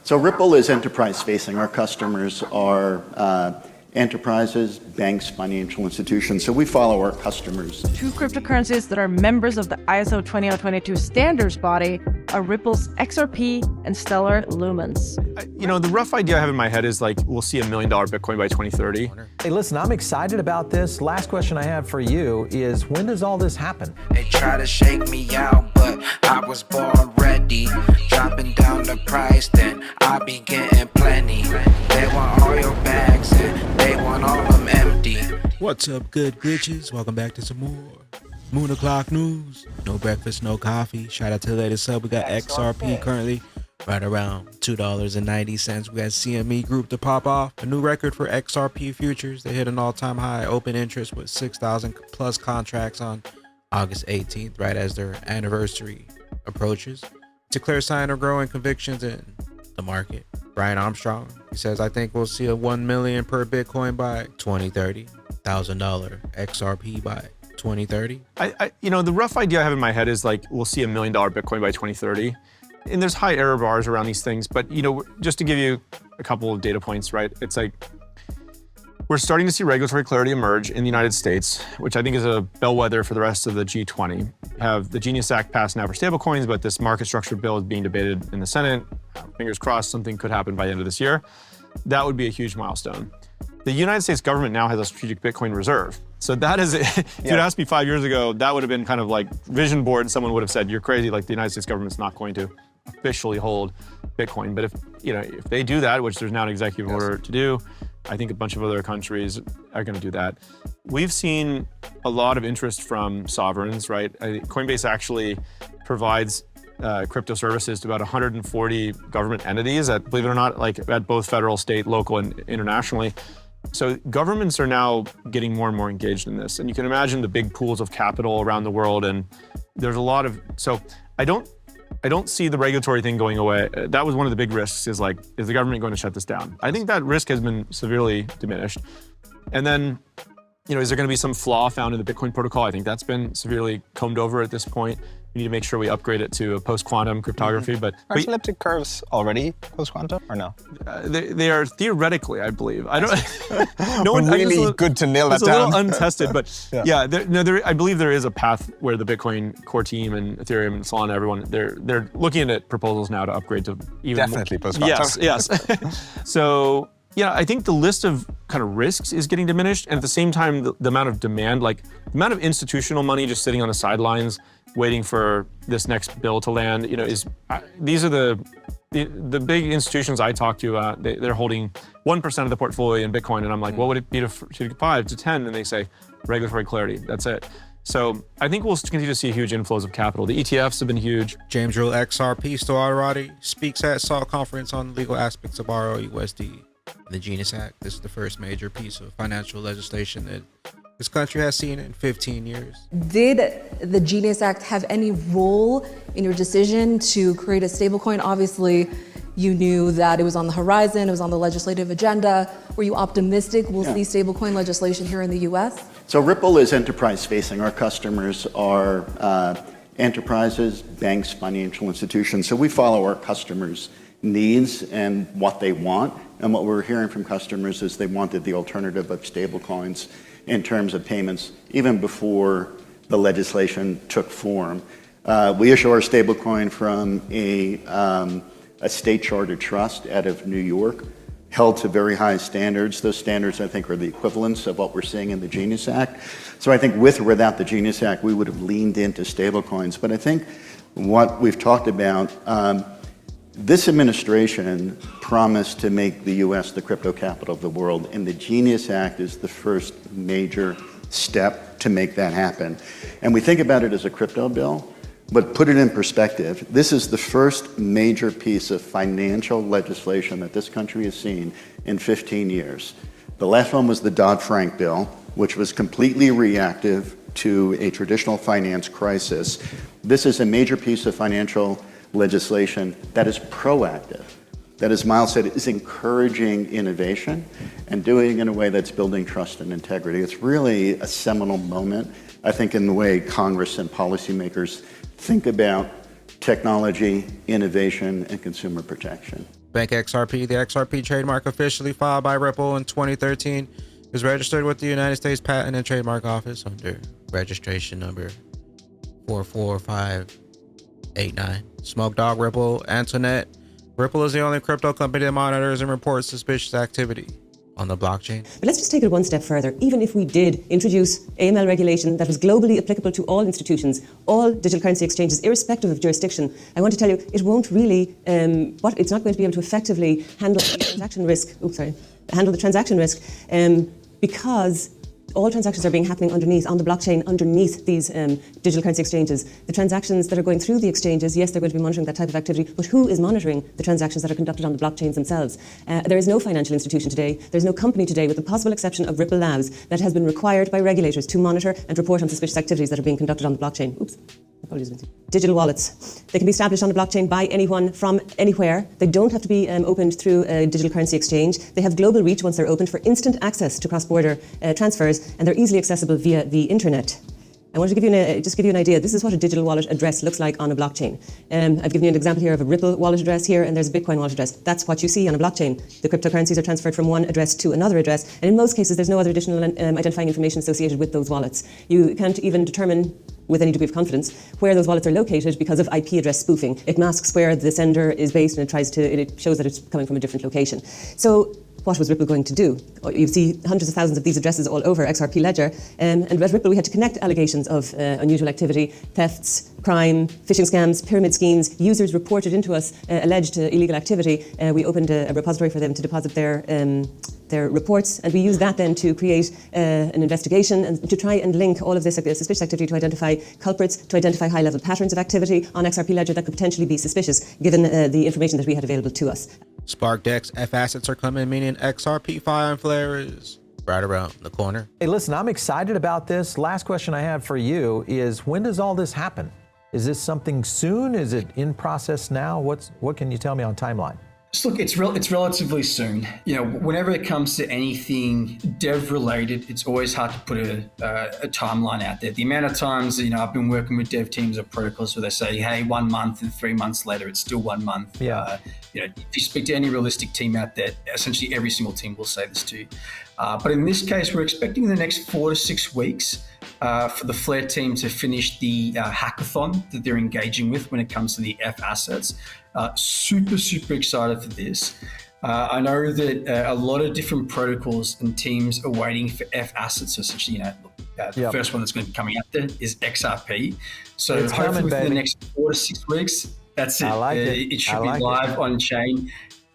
So Ripple is enterprise facing. Our customers are enterprises, banks, financial institutions. So we follow our customers. Two cryptocurrencies that are members of the ISO 20022 standards body are Ripple's XRP and Stellar Lumens. The rough idea I have in my head is we'll see $1 million Bitcoin by 2030. Hey, listen, I'm excited about this. Last question I have for you is, when does all this happen? They try to shake me out, but I was born ready. Dropping down the price, then I be getting plenty. They want all your bags and they want all them empty. What's up, good glitches? Welcome back to some more Moon O'Clock News. No breakfast, no coffee. Shout out to the latest sub. We got XRP currently right around $2.90. We got CME Group to pop off a new record for XRP futures. They hit an all-time high open interest with 6,000 plus contracts on August 18th, right as their anniversary approaches. It's a clear sign of growing convictions in the market. Brian Armstrong, he says, I think we'll see a 1 million per Bitcoin by 2030, $1,000 XRP by 2030. The rough idea I have in my head is we'll see $1 million Bitcoin by 2030. And there's high error bars around these things, but just to give you a couple of data points, right? It's we're starting to see regulatory clarity emerge in the United States, which I think is a bellwether for the rest of the G20. We have the Genius Act passed now for stablecoins, but this market structure bill is being debated in the Senate. Fingers crossed something could happen by the end of this year. That would be a huge milestone. The United States government now has a strategic Bitcoin reserve. So that is, if you'd asked me 5 years ago, that would have been kind of vision board, and someone would have said, you're crazy, the United States government's not going to officially hold Bitcoin. But if they do that, which there's now an executive order to do, I think a bunch of other countries are going to do that. We've seen a lot of interest from sovereigns, right? Coinbase actually provides crypto services to about 140 government entities that, believe it or not, at both federal, state, local, and internationally. So governments are now getting more and more engaged in this. And you can imagine the big pools of capital around the world. And there's a lot of, so I don't see the regulatory thing going away. That was one of the big risks is the government going to shut this down? I think that risk has been severely diminished. And then, is there going to be some flaw found in the Bitcoin protocol? I think that's been severely combed over at this point. We need to make sure we upgrade it to a post-quantum cryptography. But aren't elliptic curves already post-quantum or no? They are theoretically, I believe. I don't. No one really good to nail that down. It's a little untested, but I believe there is a path where the Bitcoin core team and Ethereum and Solana, everyone, they're looking at proposals now to upgrade to even definitely post-quantum. Yes. So. Yeah, I think the list of kind of risks is getting diminished, and at the same time, the amount of demand, the amount of institutional money just sitting on the sidelines, waiting for this next bill to land, these are the big institutions I talk to. They're holding 1% of the portfolio in Bitcoin, and I'm like, what would it be to 5 to 10? And they say regulatory clarity. That's it. So I think we'll continue to see huge inflows of capital. The ETFs have been huge. James Drill XRP Stolarati speaks at SAL conference on legal aspects of ROUSD. The Genius Act. This is the first major piece of financial legislation that this country has seen in 15 years. Did the Genius Act have any role in your decision to create a stablecoin? Obviously, you knew that it was on the horizon, it was on the legislative agenda. Were you optimistic we'll see stablecoin legislation here in the US? So Ripple is enterprise facing. Our customers are enterprises, banks, financial institutions. So we follow our customers' needs and what they want. And what we're hearing from customers is they wanted the alternative of stablecoins in terms of payments, even before the legislation took form. We issue our stablecoin from a state chartered trust out of New York, held to very high standards. Those standards, I think, are the equivalents of what we're seeing in the Genius Act. So I think with or without the Genius Act, we would have leaned into stablecoins. But I think what we've talked about, this administration promised to make the U.S. the crypto capital of the world, and the Genius Act is the first major step to make that happen. And we think about it as a crypto bill, but put it in perspective. This is the first major piece of financial legislation that this country has seen in 15 years. The last one was the Dodd-Frank bill, which was completely reactive to a traditional finance crisis. This is a major piece of financial legislation that is proactive, that, as Miles said, is encouraging innovation and doing it in a way that's building trust and integrity. It's really a seminal moment, I think, in the way Congress and policymakers think about technology, innovation, and consumer protection. Bank XRP, the XRP trademark officially filed by Ripple in 2013, is registered with the United States Patent and Trademark Office under registration number 44589. Smoke Dog Ripple, Antoinette. Ripple is the only crypto company that monitors and reports suspicious activity on the blockchain. But let's just take it one step further. Even if we did introduce AML regulation that was globally applicable to all institutions, all digital currency exchanges, irrespective of jurisdiction, I want to tell you, it won't really, it's not going to be able to effectively handle the transaction risk, because all transactions are happening underneath, on the blockchain, underneath these digital currency exchanges. The transactions that are going through the exchanges, yes, they're going to be monitoring that type of activity, but who is monitoring the transactions that are conducted on the blockchains themselves? There is no financial institution today, there's no company today, with the possible exception of Ripple Labs, that has been required by regulators to monitor and report on suspicious activities that are being conducted on the blockchain. Digital wallets. They can be established on the blockchain by anyone from anywhere. They don't have to be opened through a digital currency exchange. They have global reach once they're opened for instant access to cross-border transfers, and they're easily accessible via the internet. I want to give you an idea. This is what a digital wallet address looks like on a blockchain. I've given you an example here of a Ripple wallet address here, and there's a Bitcoin wallet address. That's what you see on a blockchain. The cryptocurrencies are transferred from one address to another address, and in most cases, there's no other additional identifying information associated with those wallets. You can't even determine with any degree of confidence where those wallets are located because of IP address spoofing. It masks where the sender is based, and it shows that it's coming from a different location. So what was Ripple going to do? You see hundreds of thousands of these addresses all over XRP Ledger, and at Ripple we had to connect allegations of unusual activity, thefts, crime, phishing scams, pyramid schemes. Users reported into us alleged illegal activity. We opened a repository for them to deposit their reports, and we used that then to create an investigation and to try and link all of this suspicious activity to identify culprits, to identify high-level patterns of activity on XRP Ledger that could potentially be suspicious, given the information that we had available to us. SparkDex F assets are coming, meaning XRP Fire and Flare is right around the corner. Hey, listen, I'm excited about this. Last question I have for you is, when does all this happen? Is this something soon? Is it in process now? What can you tell me on timeline? So look, it's relatively soon. You know, whenever it comes to anything dev related, it's always hard to put a timeline out there. The amount of times, you know, I've been working with dev teams or protocols where they say, hey, 1 month, and 3 months later, it's still 1 month. Yeah. You know, if you speak to any realistic team out there, essentially every single team will say this to you. But in this case, we're expecting in the next 4 to 6 weeks for the Flare team to finish the hackathon that they're engaging with when it comes to the F assets. Super excited for this. I know that a lot of different protocols and teams are waiting for F assets. So essentially, you know, the first one that's going to be coming out there is XRP. So it's hopefully within the next 4 to 6 weeks, that's it. I like it. It should be live on chain.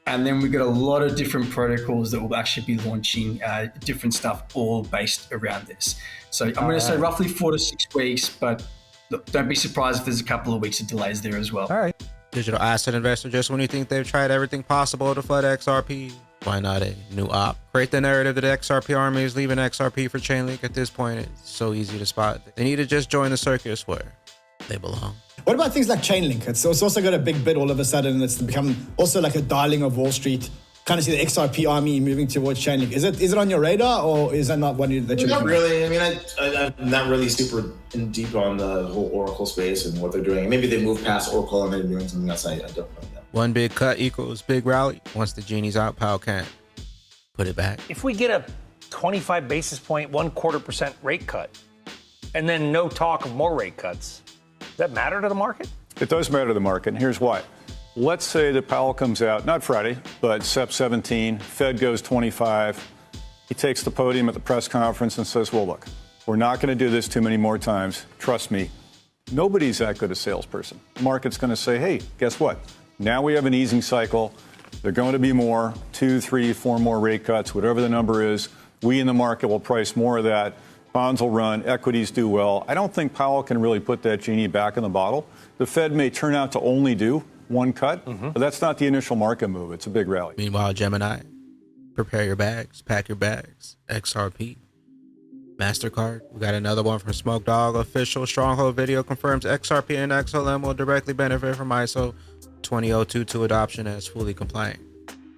And then we've got a lot of different protocols that will actually be launching different stuff all based around this. So I'm going to say roughly 4 to 6 weeks, but look, don't be surprised if there's a couple of weeks of delays there as well. All right. Digital asset investor, just when you think they've tried everything possible to flood XRP, why not a new op? Create the narrative that the XRP army is leaving XRP for Chainlink. At this point, it's so easy to spot. They need to just join the circus where they belong. What about things like Chainlink? It's also got a big bid all of a sudden. It's become also like a darling of Wall Street. Kind of see the XRP army moving towards Chainlink. Is it on your radar, or is that not one that you're Not really. I mean, I'm not really super in deep on the whole Oracle space and what they're doing. Maybe they moved past Oracle and they're doing something else. I don't know that. One big cut equals big rally. Once the genie's out, Powell can't put it back. If we get a 25 basis point, 1/4% rate cut, and then no talk of more rate cuts, does that matter to the market? It does matter to the market, and here's why. Let's say that Powell comes out, not Friday, but SEP 17, Fed goes 25. He takes the podium at the press conference and says, well, look, we're not going to do this too many more times. Trust me. Nobody's that good a salesperson. The market's going to say, hey, guess what? Now we have an easing cycle. They're going to be more, 2, 3, 4 more rate cuts, whatever the number is. We in the market will price more of that. Bonds will run, equities do well. I don't think Powell can really put that genie back in the bottle. The Fed may turn out to only do 1 cut, but that's not the initial market move. It's a big rally. Meanwhile, Gemini, prepare your bags, pack your bags. XRP, MasterCard. We got another one from Smoke Dog. Official Stronghold video confirms XRP and XLM will directly benefit from ISO 20022 adoption as fully compliant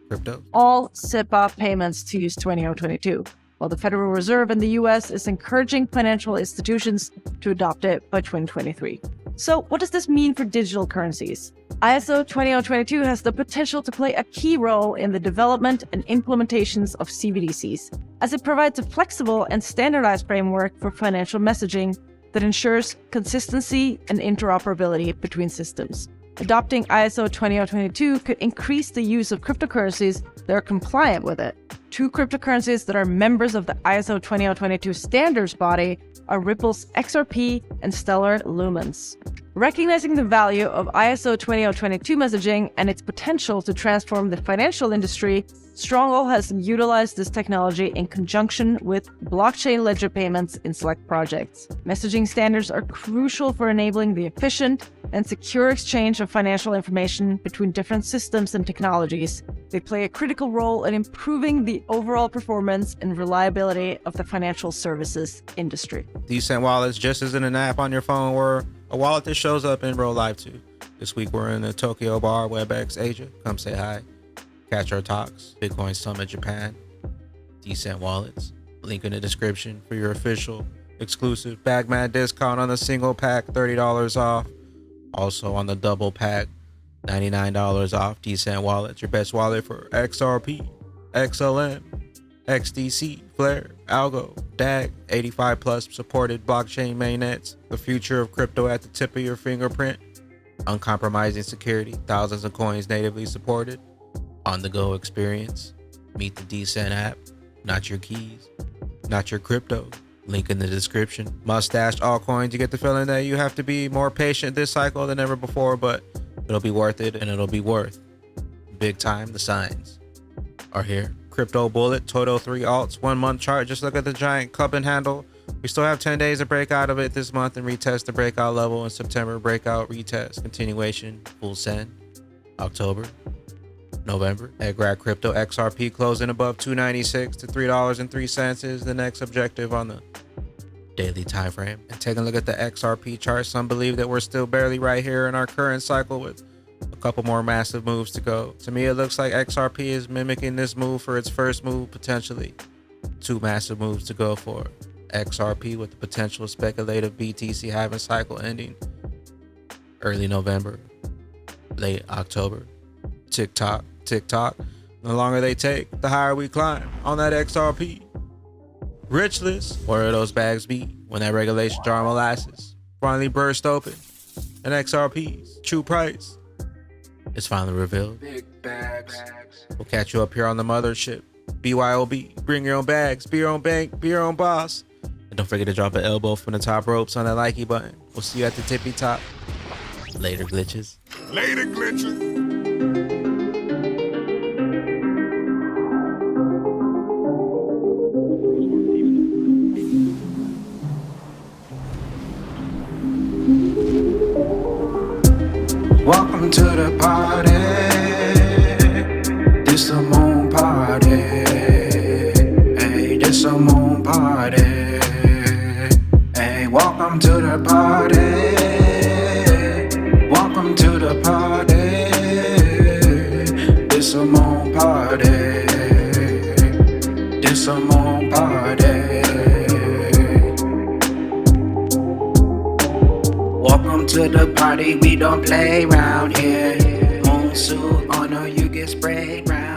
crypto. All SIPA payments to use 20022, while the Federal Reserve in the US is encouraging financial institutions to adopt it by 2023. So what does this mean for digital currencies? ISO 20022 has the potential to play a key role in the development and implementations of CBDCs, as it provides a flexible and standardized framework for financial messaging that ensures consistency and interoperability between systems. Adopting ISO 20022 could increase the use of cryptocurrencies that are compliant with it. Two cryptocurrencies that are members of the ISO 20022 standards body are Ripple's XRP and Stellar Lumens. Recognizing the value of ISO 20022 messaging and its potential to transform the financial industry, Stronghold has utilized this technology in conjunction with blockchain ledger payments in select projects. Messaging standards are crucial for enabling the efficient and secure exchange of financial information between different systems and technologies. They play a critical role in improving the overall performance and reliability of the financial services industry. DCENT wallets just isn't an app on your phone or a wallet that shows up in real life too. This week we're in the Tokyo Bar WebEx Asia. Come say hi. Catch our talks. Bitcoin Summit Japan. DCENT wallets. Link in the description for your official exclusive Bagman discount on the single pack, $30 off. Also on the double pack, $99 off. DCENT wallets, your best wallet for XRP, XLM, XDC, Flare, Algo, DAG, 85 plus supported blockchain mainnets. The future of crypto at the tip of your fingerprint. Uncompromising security, thousands of coins natively supported. On the go experience. Meet the DCENT app, not your keys, not your crypto. Link in the description. Mustache altcoins. You get the feeling that you have to be more patient this cycle than ever before, but it'll be worth it and it'll be worth. Big time, the signs are here. Crypto Bullet, Toto 3 alts, 1 month chart. Just look at the giant cup and handle. We still have 10 days to break out of it this month and retest the breakout level in September. Breakout, retest, continuation, full send. October, November. XRP Crypto XRP closing above $2.96 to $3.03 is the next objective on the daily time frame. And taking a look at the XRP chart, some believe that we're still barely right here in our current cycle with a couple more massive moves to go. To me, it looks like XRP is mimicking this move for its first move, potentially 2 massive moves to go for XRP, with the potential speculative BTC halving cycle ending early November, late October. Tick tock. The longer they take, the higher we climb on that XRP. Rich list, where those bags be when that regulation jar molasses finally burst open and XRP's true price is finally revealed. Big bags. We'll catch you up here on the mothership. BYOB, bring your own bags, be your own bank, be your own boss. And don't forget to drop an elbow from the top ropes on that likey button. We'll see you at the tippy top. Later, glitches. Later, glitches. Welcome to the party. This a moon party. Hey, this a moon party. Hey, welcome to the party. Welcome to the party. This a moon party. This a moon party. Welcome to the party, we don't play round here. Moon suit on or you get sprayed round.